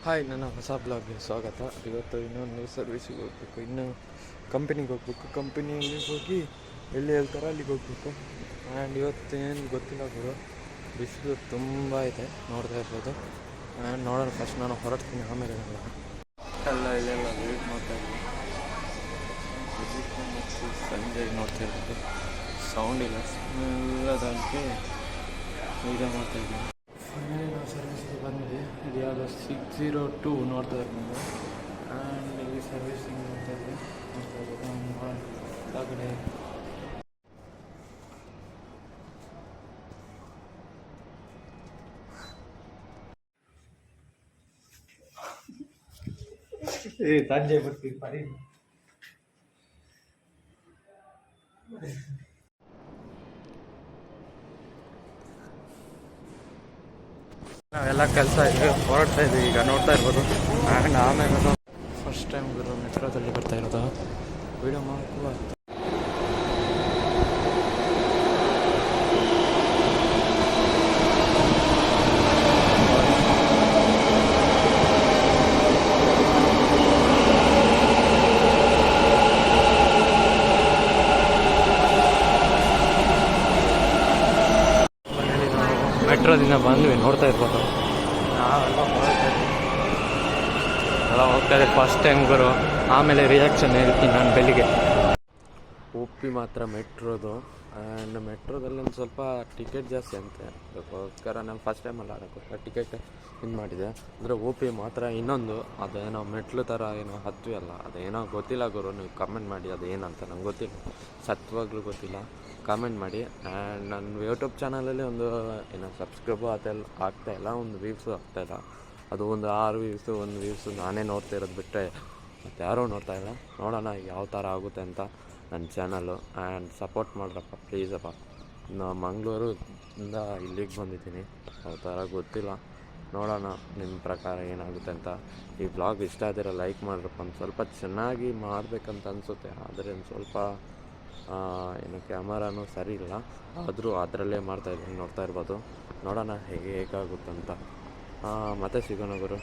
Hi, ನನ್ನ ಹೊಸ ಬ್ಲಾಗ್ಗೆ ಸ್ವಾಗತ. ಇವತ್ತು ಇನ್ನೊಂದು ಸರ್ವಿಸಿಗೆ ಹೋಗಬೇಕು, ಇನ್ನು ಕಂಪನಿಗೆ ಹೋಗ್ಬೇಕು. ಕಂಪನಿಯಲ್ಲಿ ಹೋಗಿ ಎಲ್ಲಿ ಹೇಳ್ತಾರೋ ಅಲ್ಲಿಗೆ ಹೋಗ್ಬೇಕು. ಆ್ಯಂಡ್ ಇವತ್ತೇನು ಗೊತ್ತಿಲ್ಲ ಗುರು, ಬಿಸಿಲು ತುಂಬ ಇದೆ, ನೋಡ್ತಾ ಇರ್ಬೋದು. ಆ್ಯಂಡ್ ನೋಡೋಣ, ಫಸ್ಟ್ ನಾನು ಹೊರಡ್ತೀನಿ, ಆಮೇಲೆ ಎಲ್ಲ ಇಲ್ಲೆಲ್ಲ ವೇಟ್ ಮಾಡ್ತಾ ಇದ್ದೀನಿ. ಮತ್ತು ಸಂಜೆಗೆ ನೋಡ್ತಾ ಇರ್ಬೋದು, ಸೌಂಡ್ ಇಲ್ಲ, ಎಲ್ಲದಕ್ಕೆ ವೀಡಿಯೋ ಮಾಡ್ತಾ ಇದ್ದೀನಿ. ಫೈನಲಿ ನಾವು ಸರ್ವಿಸಿಗೆ ಬಂದ್ವಿ. ಇದು ಯಾವುದೋ 602 ನೋಡ್ತಾ ಇರ್ಬೋದು. ಆ್ಯಂಡ್ ಇಲ್ಲಿ ಸರ್ವಿಸಿಂಗ್ ನೋಡ್ತಾ ಇದ್ವಿ, ಹೊರಗಡೆ ಸಂಜೆ ಬರ್ತೀವಿ ಪರಿ. ನಾವೆಲ್ಲ ಕೆಲಸ ಇದೆ, ಹೊರಡ್ತಾ ಇದ್ವಿ ಈಗ, ನೋಡ್ತಾ ಇರ್ಬೋದು. ಆ್ಯಂಡ್ ಆಮೇಲೆ ಫಸ್ಟ್ ಟೈಮ್ ಮೆಟ್ರೋದಲ್ಲಿ ಬರ್ತಾ ಇರೋದು, ವೀಡಿಯೋ ಮಾಡುವ. ಮೆಟ್ರೋದಿಂದ ಬಂದ್ವಿ, ನೋಡ್ತಾ ಇರ್ಬೋದು. ನಾವೆಲ್ಲ ಎಲ್ಲ ಹೋಗ್ತಾ ಇದ್ದೀವಿ ಫಸ್ಟ್ ಟೈಮ್ ಗುರು. ಆಮೇಲೆ ರಿಯಾಕ್ಷನ್ ಹೇಳ್ತೀನಿ ನಾನು ಬೆಳಿಗ್ಗೆ. ಉಪ್ಪಿ ಮಾತ್ರ ಮೆಟ್ರೋದು. ಆ್ಯಂಡ್ ಮೆಟ್ರೋದಲ್ಲಿ ಒಂದು ಸ್ವಲ್ಪ ಟಿಕೆಟ್ ಜಾಸ್ತಿ ಅಂತೆ, ಅದಕ್ಕೋಸ್ಕರ ನಾನು ಫಸ್ಟ್ ಟೈಮ್ ಅಲ್ಲ, ಅದಕ್ಕೋಸ್ಕರ ಟಿಕೆಟ್ ಇದು ಮಾಡಿದೆ. ಅಂದರೆ ಉಪಿ ಮಾತ್ರ ಇನ್ನೊಂದು ಅದೇನೋ ಮೆಟ್ಲು ಥರ ಏನೋ ಹತ್ವಿ ಅಲ್ಲ, ಅದೇನೋ ಗೊತ್ತಿಲ್ಲ ಗುರು, ನೀವು ಕಮೆಂಟ್ ಮಾಡಿ ಅದೇನಂತ. ನಂಗೆ ಗೊತ್ತಿಲ್ಲ, ಸತ್ವಾಗ್ಲೂ ಗೊತ್ತಿಲ್ಲ, ಕಾಮೆಂಟ್ ಮಾಡಿ. ಆ್ಯಂಡ್ ನನ್ನ ಯೂಟ್ಯೂಬ್ ಚಾನಲಲ್ಲಿ ಒಂದು ಏನೋ ಸಬ್ಸ್ಕ್ರೈಬು ಆಗ್ತಾಯಿಲ್ಲ, ಒಂದು ವ್ಯೂಸು ಆಗ್ತಾಯಿಲ್ಲ. ಅದು ಒಂದು 6 ವ್ಯೂಸು, 1 ವ್ಯೂಸು ನಾನೇ ನೋಡ್ತಾ ಇರೋದು ಬಿಟ್ಟರೆ ಮತ್ತು ಯಾರೂ ನೋಡ್ತಾಯಿಲ್ಲ. ನೋಡೋಣ ಯಾವ ಥರ ಆಗುತ್ತೆ ಅಂತ ನನ್ನ ಚಾನಲ್ಲು. ಆ್ಯಂಡ್ ಸಪೋರ್ಟ್ ಮಾಡ್ರಪ್ಪ ಪ್ಲೀಸಪ್ಪ. ನಾನು ಮಂಗಳೂರಿಂದ ಇಲ್ಲಿಗೆ ಬಂದಿದ್ದೀನಿ, ಯಾವ ಥರ ಗೊತ್ತಿಲ್ಲ, ನೋಡೋಣ ನಿಮ್ಮ ಪ್ರಕಾರ ಏನಾಗುತ್ತೆ ಅಂತ. ಈ ಬ್ಲಾಗ್ ಇಷ್ಟ ಆದಿರೋ ಲೈಕ್ ಮಾಡ್ರಪ್ಪ. ಒಂದು ಸ್ವಲ್ಪ ಚೆನ್ನಾಗಿ ಮಾಡಬೇಕಂತ ಅನಿಸುತ್ತೆ, ಆದರೆ ಒಂದು ಸ್ವಲ್ಪ ಏನು ಕ್ಯಾಮರಾನು ಸರಿ ಇಲ್ಲ, ಆದರೂ ಅದರಲ್ಲೇ ಮಾಡ್ತಾಯಿದ್ದೀನಿ, ನೋಡ್ತಾ ಇರ್ಬೋದು. ನೋಡೋಣ ಹೇಗಾಗುತ್ತಂತ. ಮತ್ತೆ ಸಿಗೋಣ ಗುರು.